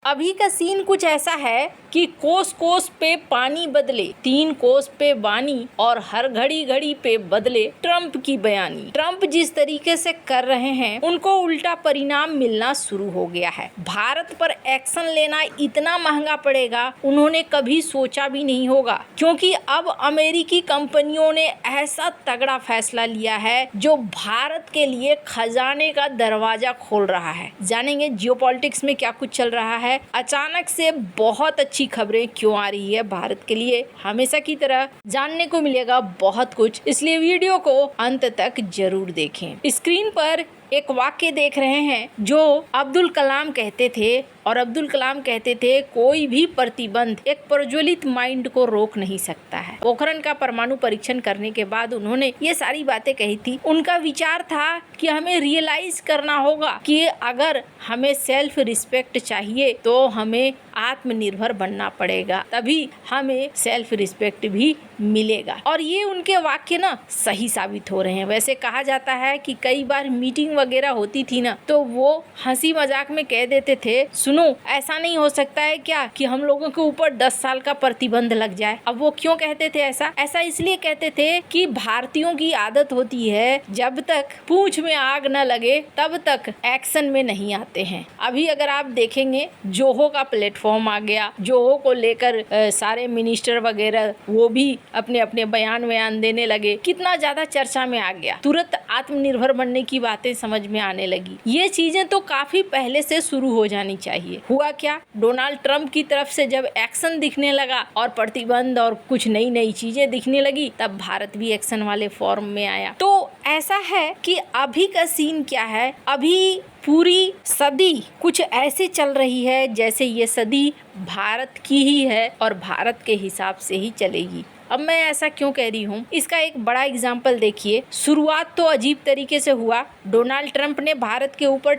अभी का सीन कुछ ऐसा है कि कोस कोस पे पानी बदले, 3 कोस पे बानी और हर घड़ी घड़ी पे बदले ट्रंप की बयानी। ट्रंप जिस तरीके से कर रहे हैं उनको उल्टा परिणाम मिलना शुरू हो गया है। भारत पर एक्शन लेना इतना महंगा पड़ेगा उन्होंने कभी सोचा भी नहीं होगा, क्योंकि अब अमेरिकी कंपनियों ने ऐसा तगड़ा फैसला लिया है जो भारत के लिए खजाने का दरवाजा खोल रहा है। जानेंगे जियोपॉलिटिक्स में क्या कुछ चल रहा है, अचानक से बहुत अच्छी खबरें क्यों आ रही है भारत के लिए, हमेशा की तरह जानने को मिलेगा बहुत कुछ, इसलिए वीडियो को अंत तक जरूर देखें। स्क्रीन पर एक वाक्य देख रहे हैं जो अब्दुल कलाम कहते थे, और अब्दुल कलाम कहते थे कोई भी प्रतिबंध एक प्रज्वलित माइंड को रोक नहीं सकता है। पोखरण का परमाणु परीक्षण करने के बाद उन्होंने ये सारी बातें कही थी। उनका विचार था कि हमें रियलाइज करना होगा कि अगर हमें सेल्फ रिस्पेक्ट चाहिए तो हमें आत्मनिर्भर बनना पड़ेगा, तभी हमें सेल्फ रिस्पेक्ट भी मिलेगा। और ये उनके वाक्य ना सही साबित हो रहे हैं। वैसे कहा जाता है कि कई बार मीटिंग वगैरह होती थी ना, तो वो हंसी मजाक में कह देते थे, सुनो ऐसा नहीं हो सकता है क्या कि हम लोगों के ऊपर 10 साल का प्रतिबंध लग जाए। अब वो क्यों कहते थे ऐसा इसलिए कहते थे कि भारतीयों की आदत होती है जब तक पूंछ में आग न लगे तब तक एक्शन में नहीं आते हैं। अभी अगर आप देखेंगे जोहो का प्लेटफॉर्म आ गया, जोहो को लेकर सारे मिनिस्टर वगैरह वो भी अपने अपने बयान देने लगे, कितना ज्यादा चर्चा में आ गया, तुरंत आत्मनिर्भर बनने की बातें समझ में आने लगी। ये चीजें तो काफी पहले से शुरू हो जानी चाहिए। हुआ क्या, डोनाल्ड ट्रंप की तरफ से जब एक्शन दिखने लगा और प्रतिबंध और कुछ नई नई चीजें दिखने लगी, तब भारत भी एक्शन वाले फॉर्म में आया। तो ऐसा है कि अभी का सीन क्या है, अभी पूरी सदी कुछ ऐसे चल रही है जैसे ये सदी भारत की ही है और भारत के हिसाब से ही चलेगी। अब मैं ऐसा क्यों कह रही हूँ, इसका एक बड़ा एग्जाम्पल देखिए। शुरुआत तो अजीब तरीके से हुआ, डोनाल्ड ट्रंप ने भारत के ऊपर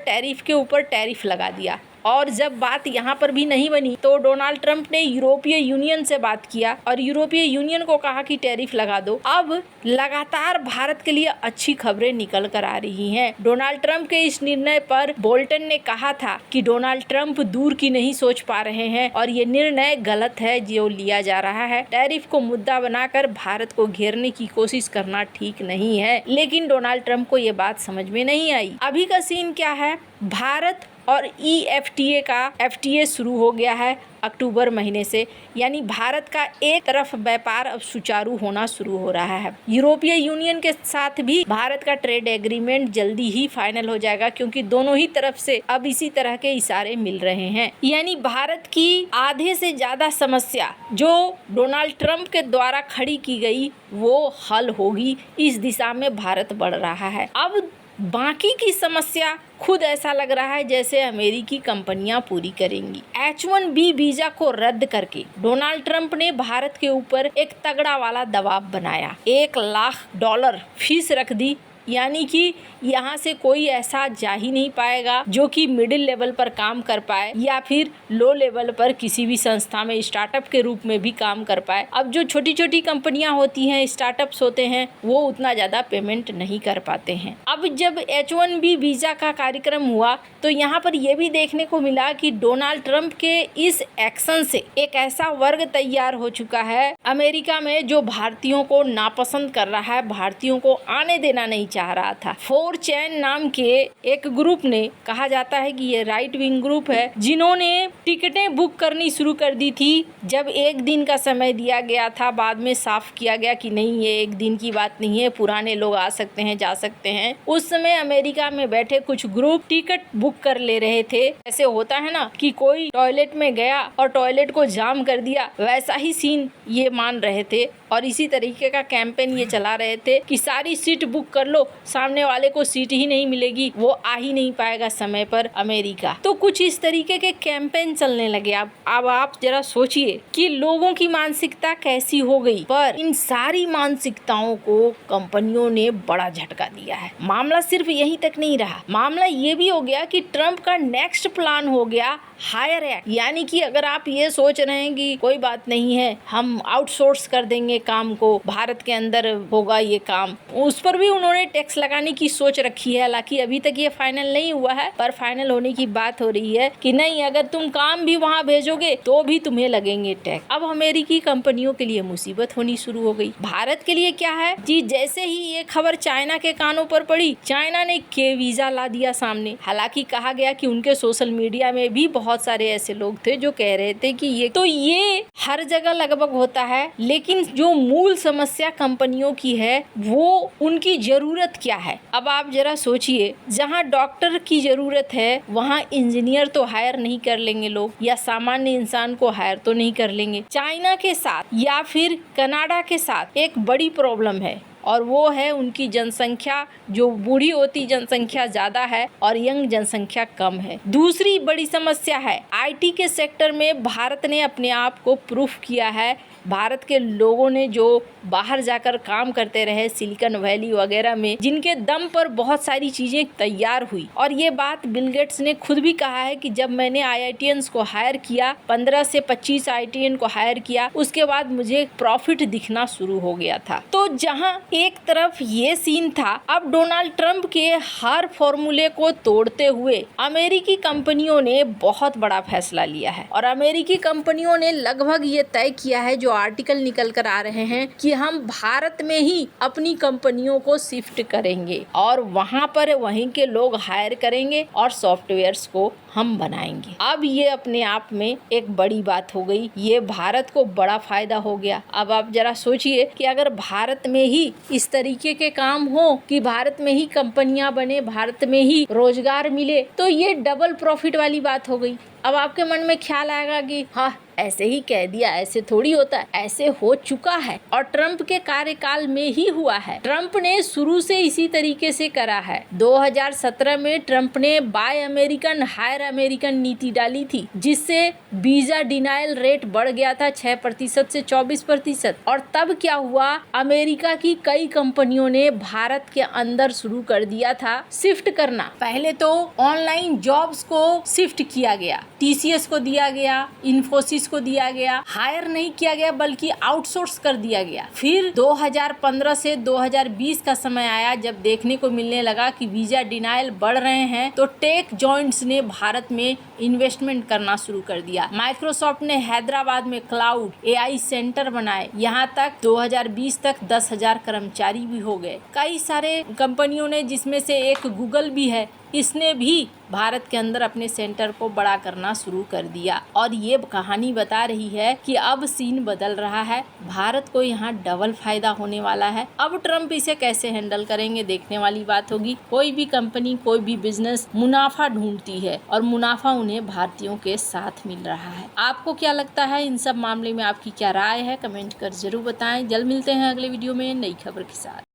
टैरिफ लगा दिया, और जब बात यहाँ पर भी नहीं बनी तो डोनाल्ड ट्रंप ने यूरोपीय यूनियन से बात किया और यूरोपीय यूनियन को कहा कि टैरिफ लगा दो। अब लगातार भारत के लिए अच्छी खबरें निकल कर आ रही हैं। डोनाल्ड ट्रंप के इस निर्णय पर बोल्टन ने कहा था कि डोनाल्ड ट्रंप दूर की नहीं सोच पा रहे हैं और ये निर्णय गलत है जो लिया जा रहा है। टैरिफ को मुद्दा बनाकर भारत को घेरने की कोशिश करना ठीक नहीं है, लेकिन डोनाल्ड ट्रंप को ये बात समझ में नहीं आई। अभी का सीन क्या है, भारत और EFTA शुरू हो गया है अक्टूबर महीने से, यानी भारत का एक तरफ व्यापार अब सुचारू होना शुरू हो रहा है। यूरोपीय यूनियन के साथ भी भारत का ट्रेड एग्रीमेंट जल्दी ही फाइनल हो जाएगा, क्योंकि दोनों ही तरफ से अब इसी तरह के इशारे मिल रहे हैं। यानी भारत की आधे से ज्यादा समस्या जो डोनाल्ड ट्रंप के द्वारा खड़ी की गई वो हल होगी, इस दिशा में भारत बढ़ रहा है। अब बाकी की समस्या खुद ऐसा लग रहा है जैसे अमेरिकी कंपनियां पूरी करेंगी। H1B वीजा को रद्द करके डोनाल्ड ट्रंप ने भारत के ऊपर एक तगड़ा वाला दबाव बनाया, $1 लाख फीस रख दी, यानी कि यहाँ से कोई ऐसा जा ही नहीं पाएगा जो कि मिडिल लेवल पर काम कर पाए या फिर लो लेवल पर किसी भी संस्था में स्टार्टअप के रूप में भी काम कर पाए। अब जो छोटी छोटी कंपनियां होती हैं, स्टार्टअप्स होते हैं, वो उतना ज़्यादा पेमेंट नहीं कर पाते हैं। अब जब H1B वीज़ा का कार्यक्रम हुआ तो यहाँ पर यह भी देखने को मिला कि डोनाल्ड ट्रंप के इस एक्शन से एक ऐसा वर्ग तैयार हो चुका है अमेरिका में जो भारतीयों को नापसंद कर रहा है, भारतीयों को आने देना नहीं चाह रहा था। 4chan नाम के एक ग्रुप ने, कहा जाता है कि ये राइट विंग ग्रुप है, जिन्होंने टिकटें बुक करनी शुरू कर दी थी जब 1 दिन का समय दिया गया था। बाद में साफ किया गया कि नहीं, ये 1 दिन की बात नहीं है, पुराने लोग आ सकते हैं, जा सकते हैं। उस समय अमेरिका में बैठे कुछ ग्रुप टिकट बुक कर ले रहे थे। ऐसे होता है ना कि कोई टॉयलेट में गया और टॉयलेट को जाम कर दिया, वैसा ही सीन ये मान रहे थे और इसी तरीके का कैंपेन ये चला रहे थे कि सारी सीट बुक कर लो, सामने वाले को सीट ही नहीं मिलेगी, वो आ ही नहीं पाएगा समय पर अमेरिका। तो कुछ इस तरीके के कैंपेन चलने लगे। अब आप जरा सोचिए कि लोगों की मानसिकता कैसी हो गई। पर इन सारी मानसिकताओं को कंपनियों ने बड़ा झटका दिया है। मामला सिर्फ यहीं तक नहीं रहा, मामला ये भी हो गया कि ट्रंप का नेक्स्ट प्लान हो गया हायर एक्ट, यानी कि अगर आप ये सोच रहे हैं कि कोई बात नहीं है, हम आउटसोर्स कर देंगे काम को, भारत के अंदर होगा ये काम, उस पर भी उन्होंने टैक्स लगाने की सोच रखी है। हालांकि अभी तक ये फाइनल नहीं हुआ है, पर फाइनल होने की बात हो रही है कि नहीं, अगर तुम काम भी वहाँ भेजोगे तो भी तुम्हें लगेंगे टैक्स। अब अमेरिकी कंपनियों के लिए मुसीबत होनी शुरू हो गई। भारत के लिए क्या है जी, जैसे ही ये खबर चाइना के कानों पर पड़ी, चाइना ने के वीजा ला दिया सामने। हालांकि कहा गया कि उनके सोशल मीडिया में भी बहुत सारे ऐसे लोग थे जो कह रहे थे कि ये हर जगह लगभग होता है, लेकिन जो मूल समस्या कंपनियों की है वो उनकी जरूरत क्या है। अब आप जरा सोचिए, जहाँ डॉक्टर की जरूरत है वहाँ इंजीनियर तो हायर नहीं कर लेंगे लोग, या सामान्य इंसान को हायर तो नहीं कर लेंगे। चाइना के साथ या फिर कनाडा के साथ एक बड़ी प्रॉब्लम है, और वो है उनकी जनसंख्या, जो बूढ़ी होती जनसंख्या ज़्यादा है और यंग जनसंख्या कम है। दूसरी बड़ी समस्या है आईटी के सेक्टर में भारत ने अपने आप को प्रूफ किया है। भारत के लोगों ने जो बाहर जाकर काम करते रहे सिलिकॉन वैली वगैरह में, जिनके दम पर बहुत सारी चीज़ें तैयार हुई। और ये बात बिल गेट्स ने खुद भी कहा है कि जब मैंने आईआईटीएंस को हायर किया, 15 से 25 आईआईटीएन को हायर किया, उसके बाद मुझे प्रॉफिट दिखना शुरू हो गया था। तो जहां एक तरफ ये सीन था, अब डोनाल्ड ट्रंप के हर फॉर्मूले को तोड़ते हुए अमेरिकी कंपनियों ने बहुत बड़ा फैसला लिया है। और अमेरिकी कंपनियों ने लगभग ये तय किया है, जो आर्टिकल निकल कर आ रहे हैं, कि हम भारत में ही अपनी कंपनियों को शिफ्ट करेंगे और वहां पर वहीं के लोग हायर करेंगे और सॉफ्टवेयर्स को हम बनाएंगे। अब ये अपने आप में एक बड़ी बात हो गई, ये भारत को बड़ा फायदा हो गया। अब आप जरा सोचिए कि अगर भारत में ही इस तरीके के काम हो कि भारत में ही कंपनियां बने, भारत में ही रोजगार मिले, तो ये डबल प्रॉफिट वाली बात हो गई। अब आपके मन में ख्याल आएगा कि हाँ, ऐसे ही कह दिया, ऐसे थोड़ी होता है, ऐसे हो चुका है और ट्रंप के कार्यकाल में ही हुआ है। ट्रंप ने शुरू से इसी तरीके से करा है। 2017 में ट्रंप ने बाय अमेरिकन हायर अमेरिकन नीति डाली थी, जिससे वीजा डिनायल रेट बढ़ गया था 6% से 24%। और तब क्या हुआ, अमेरिका की कई कंपनियों ने भारत के अंदर शुरू कर दिया था शिफ्ट करना। पहले तो ऑनलाइन जॉब्स को शिफ्ट किया गया, टीसीएस को दिया गया, इन्फोसिस को दिया गया, हायर नहीं किया गया बल्कि आउटसोर्स कर दिया गया। फिर 2015 से 2020 का समय आया, जब देखने को मिलने लगा कि वीजा डिनायल बढ़ रहे हैं, तो टेक जॉइंट्स ने भारत में इन्वेस्टमेंट करना शुरू कर दिया। माइक्रोसॉफ्ट ने हैदराबाद में क्लाउड एआई सेंटर बनाए। यहाँ तक 2020 तक 10,000 कर्मचारी भी हो गए। कई सारे कंपनियों ने, जिसमें से एक गूगल भी है, इसने भी भारत के अंदर अपने सेंटर को बड़ा करना शुरू कर दिया। और ये कहानी बता रही है कि अब सीन बदल रहा है, भारत को यहाँ डबल फायदा होने वाला है। अब ट्रंप इसे कैसे हैंडल करेंगे, देखने वाली बात होगी। कोई भी कंपनी, कोई भी बिजनेस मुनाफा ढूंढती है और मुनाफा उन्हें भारतीयों के साथ मिल रहा है। आपको क्या लगता है, इन सब मामले में आपकी क्या राय है, कमेंट कर जरूर बताएं। जल्द मिलते हैं अगले वीडियो में नई खबर के साथ।